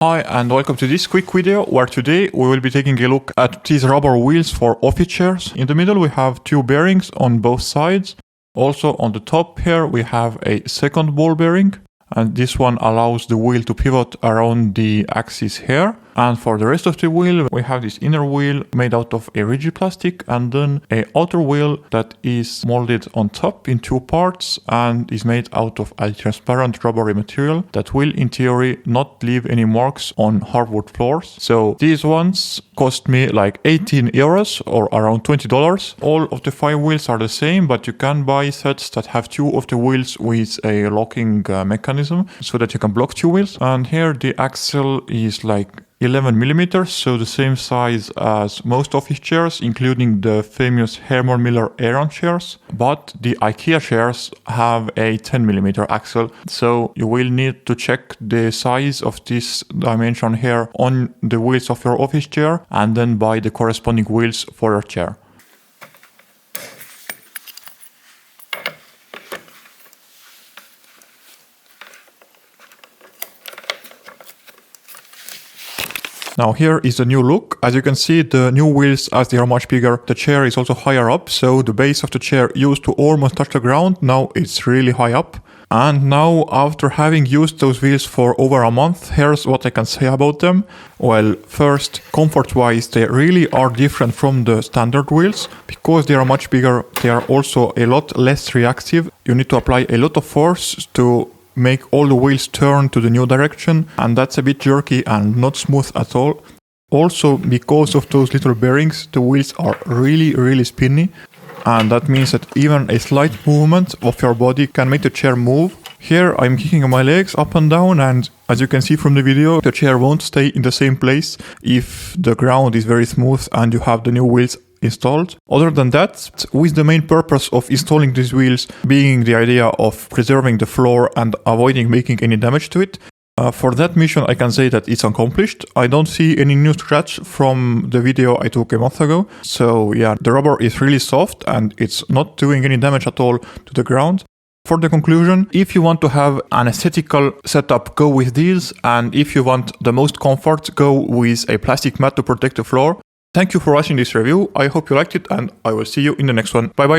Hi and welcome to this quick video where today we will be taking a look at these rubber wheels for office chairs. In the middle we have two bearings on both sides. Also on the top here we have a second ball bearing, and this one allows the wheel to pivot around the axis here. And for the rest of the wheel we have this inner wheel made out of a rigid plastic and then a outer wheel that is molded on top in two parts and is made out of a transparent rubbery material that will in theory not leave any marks on hardwood floors. So these ones cost me like 18 euros or around $20. All of the 5 wheels are the same, but you can buy sets that have 2 of the wheels with a locking mechanism so that you can block 2 wheels. And here the axle is like 11 millimeters, so the same size as most office chairs, including the famous Herman Miller Aeron chairs. But the IKEA chairs have a 10 millimeter axle, so you will need to check the size of this dimension here on the wheels of your office chair and then buy the corresponding wheels for your chair. Now here is the new look. As you can see, the new wheels, as they are much bigger, the chair is also higher up, so the base of the chair used to almost touch the ground, now it's really high up. And now, after having used those wheels for over a month, here's what I can say about them. Well, first, comfort-wise, they really are different from the standard wheels. Because they are much bigger, they are also a lot less reactive. You need to apply a lot of force to make all the wheels turn to the new direction, and that's a bit jerky and not smooth at all. Also, because of those little bearings, the wheels are really spinny, and that means that even a slight movement of your body can make the chair move. Here I'm kicking my legs up and down, and as you can see from the video, the chair won't stay in the same place if the ground is very smooth and you have the new wheels installed. Other than that, with the main purpose of installing these wheels being the idea of preserving the floor and avoiding making any damage to it, for that mission I can say that it's accomplished. I don't see any new scratch from the video I took a month ago. So yeah, the rubber is really soft and it's not doing any damage at all to the ground. For the conclusion, if you want to have an aesthetical setup, go with these, and if you want the most comfort, go with a plastic mat to protect the floor. Thank you for watching this review. I hope you liked it and I will see you in the next one. Bye bye.